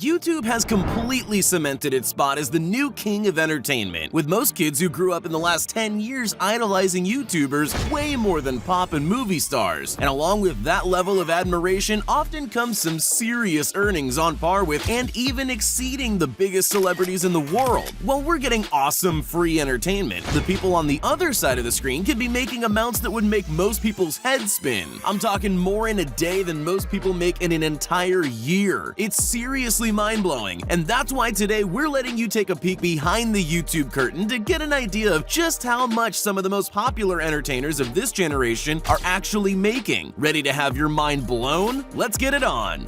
YouTube has completely cemented its spot as the new king of entertainment, with most kids who grew up in the last 10 years idolizing YouTubers way more than pop and movie stars. And along with that level of admiration often comes some serious earnings on par with and even exceeding the biggest celebrities in the world. While we're getting awesome free entertainment, the people on the other side of the screen can be making amounts that would make most people's heads spin. I'm talking more in a day than most people make in an entire year. It's seriously mind-blowing, and that's why today we're letting you take a peek behind the YouTube curtain to get an idea of just how much some of the most popular entertainers of this generation are actually making. Ready to have your mind blown? Let's get it on!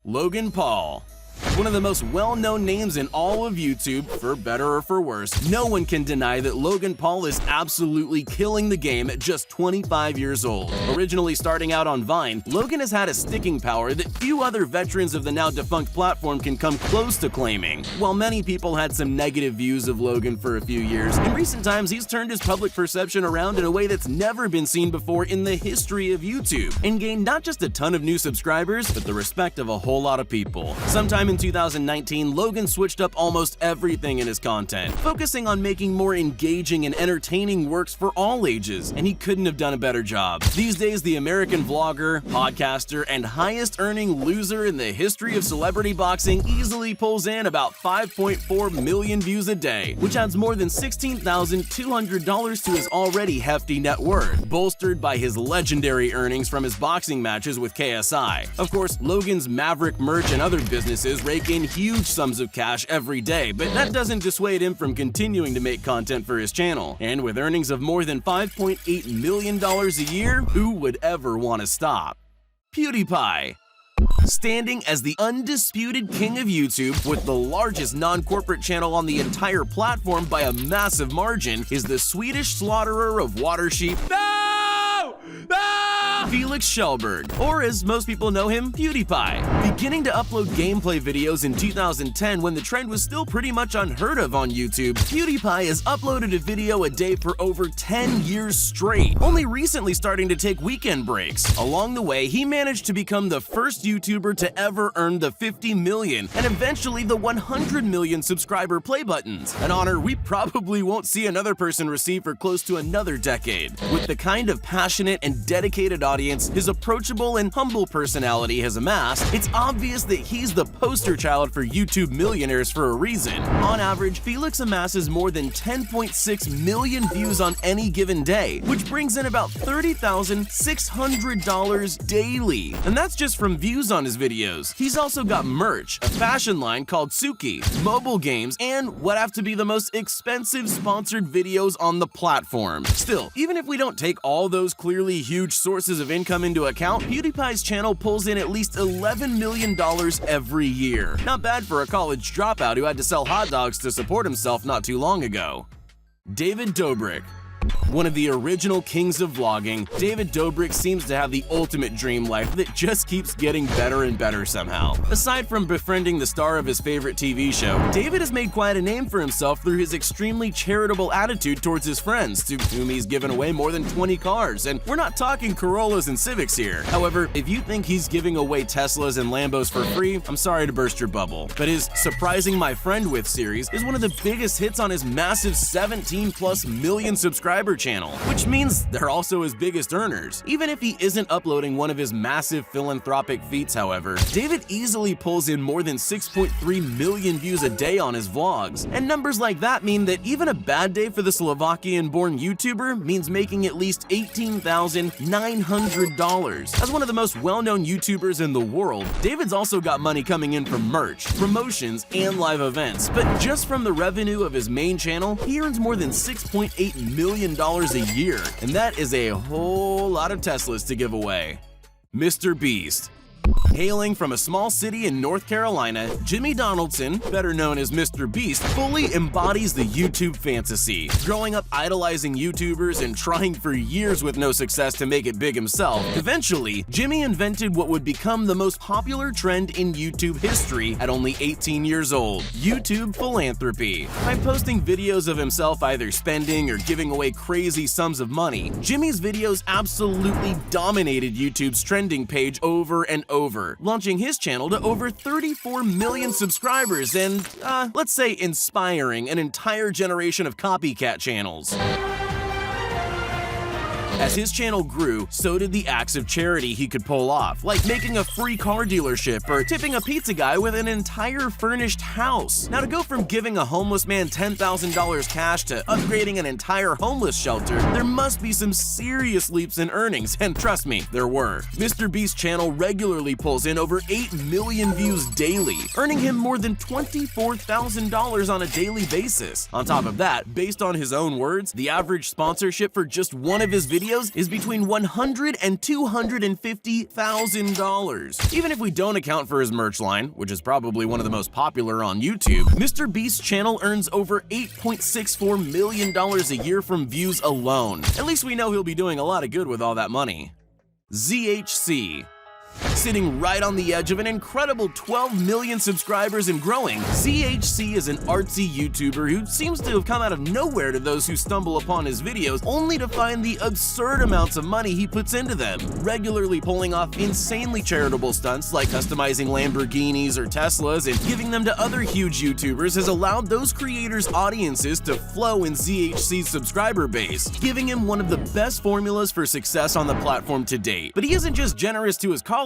Logan Paul. One of the most well-known names in all of YouTube, for better or for worse, no one can deny that Logan Paul is absolutely killing the game at just 25 years old. Originally starting out on Vine, Logan has had a sticking power that few other veterans of the now-defunct platform can come close to claiming. While many people had some negative views of Logan for a few years, in recent times he's turned his public perception around in a way that's never been seen before in the history of YouTube, and gained not just a ton of new subscribers, but the respect of a whole lot of people. Sometime in 2019, Logan switched up almost everything in his content, focusing on making more engaging and entertaining works for all ages, and he couldn't have done a better job. These days, the American vlogger, podcaster, and highest-earning loser in the history of celebrity boxing easily pulls in about 5.4 million views a day, which adds more than $16,200 to his already hefty net worth, bolstered by his legendary earnings from his boxing matches with KSI. Of course, Logan's Maverick merch and other businesses rake in huge sums of cash every day, but that doesn't dissuade him from continuing to make content for his channel. And with earnings of more than $5.8 million a year, who would ever want to stop? PewDiePie. Standing as the undisputed king of YouTube with the largest non-corporate channel on the entire platform by a massive margin is the Swedish slaughterer of water sheep, Felix Kjellberg, or as most people know him, PewDiePie. Beginning to upload gameplay videos in 2010 when the trend was still pretty much unheard of on YouTube, PewDiePie has uploaded a video a day for over 10 years straight, only recently starting to take weekend breaks. Along the way, he managed to become the first YouTuber to ever earn the 50 million and eventually the 100 million subscriber play buttons, an honor we probably won't see another person receive for close to another decade. With the kind of passionate and dedicated audience his approachable and humble personality has amassed, it's obvious that he's the poster child for YouTube millionaires for a reason. On average, Felix amasses more than 10.6 million views on any given day, which brings in about $30,600 daily. And that's just from views on his videos. He's also got merch, a fashion line called Suki, mobile games, and what have to be the most expensive sponsored videos on the platform. Still, even if we don't take all those clearly huge sources of income into account, PewDiePie's channel pulls in at least $11 million every year. Not bad for a college dropout who had to sell hot dogs to support himself not too long ago. David Dobrik. One of the original kings of vlogging, David Dobrik seems to have the ultimate dream life that just keeps getting better and better somehow. Aside from befriending the star of his favorite TV show, David has made quite a name for himself through his extremely charitable attitude towards his friends, to whom he's given away more than 20 cars, and we're not talking Corollas and Civics here. However, if you think he's giving away Teslas and Lambos for free, I'm sorry to burst your bubble. But his Surprising My Friend With series is one of the biggest hits on his massive 17+ million subscriber channel, which means they're also his biggest earners. Even if he isn't uploading one of his massive philanthropic feats, however, David easily pulls in more than 6.3 million views a day on his vlogs. And numbers like that mean that even a bad day for the Slovakian-born YouTuber means making at least $18,900. As one of the most well-known YouTubers in the world, David's also got money coming in from merch, promotions, and live events. But just from the revenue of his main channel, he earns more than $6.8 million a year, and that is a whole lot of Teslas to give away. MrBeast. Hailing from a small city in North Carolina, Jimmy Donaldson, better known as MrBeast, fully embodies the YouTube fantasy. Growing up idolizing YouTubers and trying for years with no success to make it big himself, eventually, Jimmy invented what would become the most popular trend in YouTube history at only 18 years old: YouTube philanthropy. By posting videos of himself either spending or giving away crazy sums of money, Jimmy's videos absolutely dominated YouTube's trending page over and over, launching his channel to over 34 million subscribers and, let's say inspiring an entire generation of copycat channels. As his channel grew, so did the acts of charity he could pull off, like making a free car dealership or tipping a pizza guy with an entire furnished house. Now, to go from giving a homeless man $10,000 cash to upgrading an entire homeless shelter, there must be some serious leaps in earnings, and trust me, there were. MrBeast's channel regularly pulls in over 8 million views daily, earning him more than $24,000 on a daily basis. On top of that, based on his own words, the average sponsorship for just one of his videos is between $100,000 and $250,000. Even if we don't account for his merch line, which is probably one of the most popular on YouTube, MrBeast's channel earns over $8.64 million a year from views alone. At least we know he'll be doing a lot of good with all that money. ZHC. Sitting right on the edge of an incredible 12 million subscribers and growing, ZHC is an artsy YouTuber who seems to have come out of nowhere to those who stumble upon his videos, only to find the absurd amounts of money he puts into them, regularly pulling off insanely charitable stunts like customizing Lamborghinis or Teslas and giving them to other huge YouTubers has allowed those creators' audiences to flow in ZHC's subscriber base, giving him one of the best formulas for success on the platform to date. But he isn't just generous to his colleagues.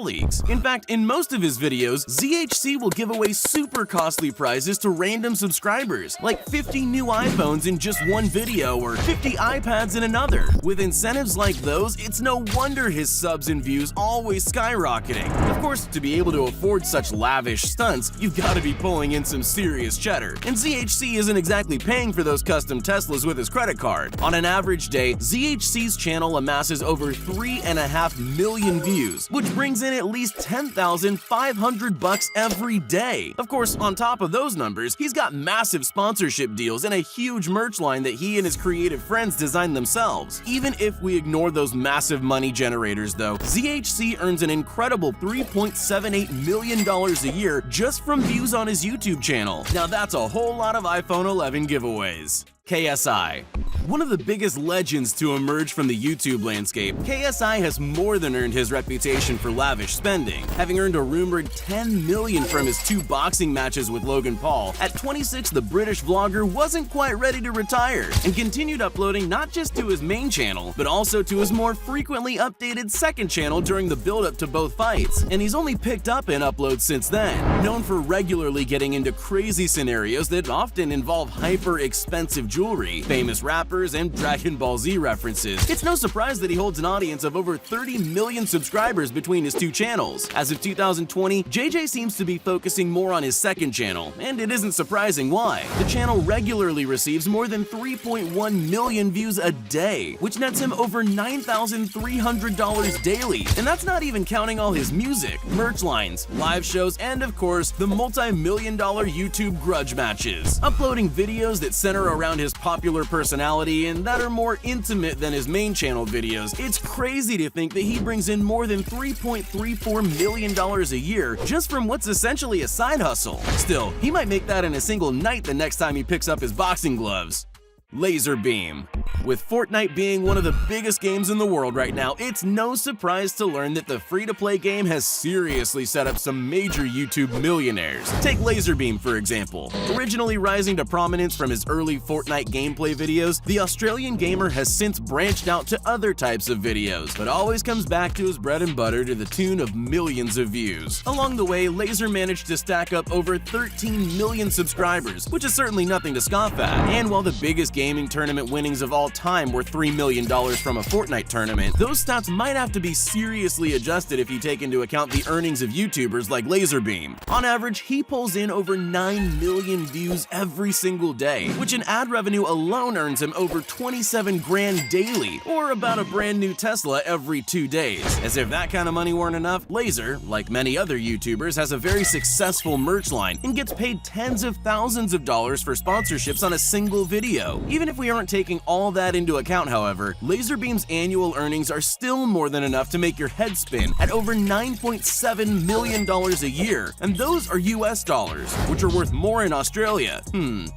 In fact, in most of his videos, ZHC will give away super costly prizes to random subscribers, like 50 new iPhones in just one video or 50 iPads in another. With incentives like those, it's no wonder his subs and views always skyrocketing. Of course, to be able to afford such lavish stunts, you've got to be pulling in some serious cheddar, and ZHC isn't exactly paying for those custom Teslas with his credit card. On an average day, ZHC's channel amasses over 3.5 million views, which brings in at least $10,500 every day. Of course, on top of those numbers, he's got massive sponsorship deals and a huge merch line that he and his creative friends designed themselves. Even if we ignore those massive money generators though, ZHC earns an incredible $3.78 million a year just from views on his YouTube channel. Now that's a whole lot of iPhone 11 giveaways. KSI. One of the biggest legends to emerge from the YouTube landscape, KSI has more than earned his reputation for lavish spending, having earned a rumored $10 million from his 2 boxing matches with Logan Paul. At 26, the British vlogger wasn't quite ready to retire and continued uploading not just to his main channel, but also to his more frequently updated second channel during the build-up to both fights, and he's only picked up in uploads since then. Known for regularly getting into crazy scenarios that often involve hyper-expensive jewelry, famous rappers, and Dragon Ball Z references, it's no surprise that he holds an audience of over 30 million subscribers between his 2 channels. As of 2020, JJ seems to be focusing more on his second channel, and it isn't surprising why. The channel regularly receives more than 3.1 million views a day, which nets him over $9,300 daily, and that's not even counting all his music, merch lines, live shows, and of course, the multi-million-dollar YouTube grudge matches. Uploading videos that center around his popular personality and that are more intimate than his main channel videos, it's crazy to think that he brings in more than $3.34 million a year just from what's essentially a side hustle. Still, he might make that in a single night the next time he picks up his boxing gloves. LaserBeam. With Fortnite being one of the biggest games in the world right now, it's no surprise to learn that the free-to-play game has seriously set up some major YouTube millionaires. Take LaserBeam, for example. Originally rising to prominence from his early Fortnite gameplay videos, the Australian gamer has since branched out to other types of videos, but always comes back to his bread and butter to the tune of millions of views. Along the way, Laser managed to stack up over 13 million subscribers, which is certainly nothing to scoff at. And while the biggest gaming tournament winnings of all time were $3 million from a Fortnite tournament, those stats might have to be seriously adjusted if you take into account the earnings of YouTubers like LaserBeam. On average, he pulls in over 9 million views every single day, which in ad revenue alone earns him over 27 grand daily, or about a brand new Tesla every 2 days. As if that kind of money weren't enough, Laser, like many other YouTubers, has a very successful merch line and gets paid tens of thousands of dollars for sponsorships on a single video. Even if we aren't taking all that into account, however, LaserBeam's annual earnings are still more than enough to make your head spin at over $9.7 million a year, and those are US dollars, which are worth more in Australia.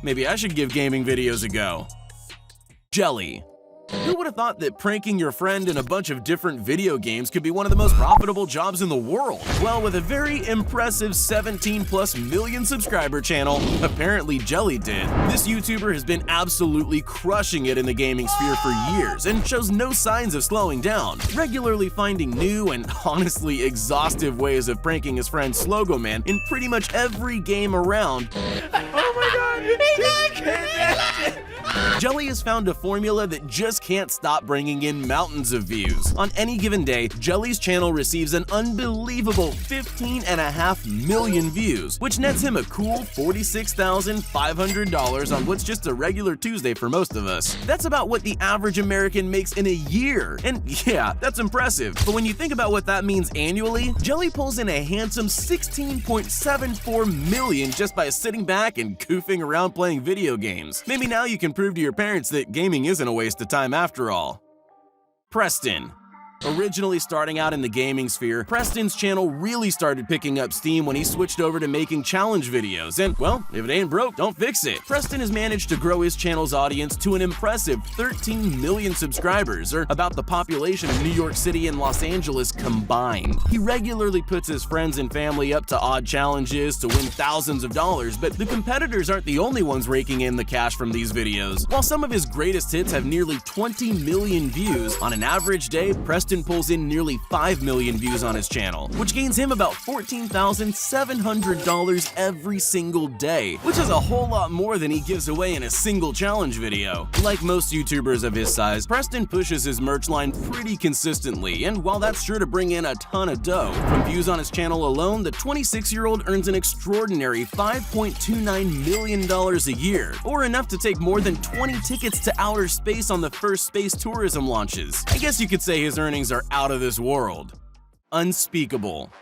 Maybe I should give gaming videos a go. Jelly. Who would have thought that pranking your friend in a bunch of different video games could be one of the most profitable jobs in the world? Well, with a very impressive 17+ million subscriber channel, apparently Jelly did, this YouTuber has been absolutely crushing it in the gaming sphere for years and shows no signs of slowing down, regularly finding new and honestly exhaustive ways of pranking his friend Slogo Man in pretty much every game around. Oh my god! Jelly has found a formula that just can't stop bringing in mountains of views. On any given day, Jelly's channel receives an unbelievable 15.5 million views, which nets him a cool $46,500 on what's just a regular Tuesday for most of us. That's about what the average American makes in a year. And yeah, that's impressive. But when you think about what that means annually, Jelly pulls in a handsome $16.74 million just by sitting back and goofing around playing video games. Maybe now you can prove to your parents that gaming isn't a waste of time after all. Preston. Originally starting out in the gaming sphere, Preston's channel really started picking up steam when he switched over to making challenge videos, and well, if it ain't broke, don't fix it. Preston has managed to grow his channel's audience to an impressive 13 million subscribers, or about the population of New York City and Los Angeles combined. He regularly puts his friends and family up to odd challenges to win thousands of dollars, but the competitors aren't the only ones raking in the cash from these videos. While some of his greatest hits have nearly 20 million views, on an average day, Preston pulls in nearly 5 million views on his channel, which gains him about $14,700 every single day, which is a whole lot more than he gives away in a single challenge video. Like most YouTubers of his size, Preston pushes his merch line pretty consistently, and while that's sure to bring in a ton of dough, from views on his channel alone, the 26-year-old earns an extraordinary $5.29 million a year, or enough to take more than 20 tickets to outer space on the first space tourism launches. I guess you could say his earnings are out of this world. Unspeakable.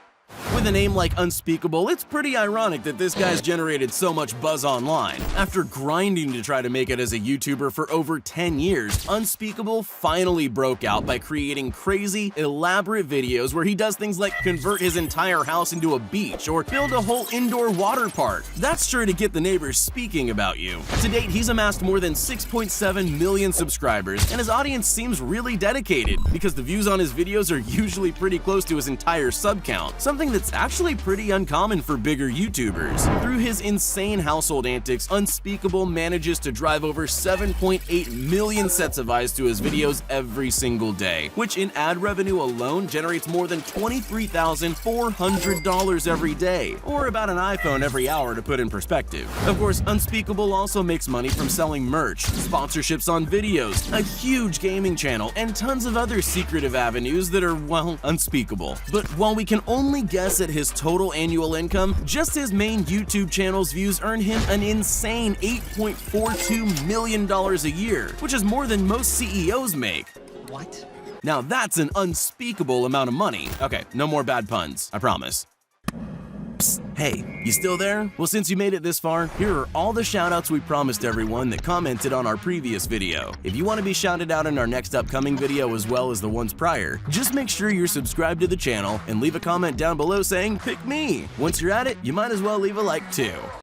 With a name like Unspeakable, it's pretty ironic that this guy's generated so much buzz online. After grinding to try to make it as a YouTuber for over 10 years, Unspeakable finally broke out by creating crazy, elaborate videos where he does things like convert his entire house into a beach or build a whole indoor water park. That's sure to get the neighbors speaking about you. To date, he's amassed more than 6.7 million subscribers, and his audience seems really dedicated because the views on his videos are usually pretty close to his entire sub count, something that's actually pretty uncommon for bigger YouTubers. Through his insane household antics, Unspeakable manages to drive over 7.8 million sets of eyes to his videos every single day, which in ad revenue alone generates more than $23,400 every day, or about an iPhone every hour to put in perspective. Of course, Unspeakable also makes money from selling merch, sponsorships on videos, a huge gaming channel, and tons of other secretive avenues that are, well, unspeakable. But while we can only guess at his total annual income, just his main YouTube channel's views earn him an insane $8.42 million a year, which is more than most CEOs make. What? Now that's an unspeakable amount of money. Okay, no more bad puns, I promise. Psst, hey, you still there? Well, since you made it this far, here are all the shoutouts we promised everyone that commented on our previous video. If you want to be shouted out in our next upcoming video as well as the ones prior, just make sure you're subscribed to the channel and leave a comment down below saying, "Pick me." Once you're at it, you might as well leave a like too.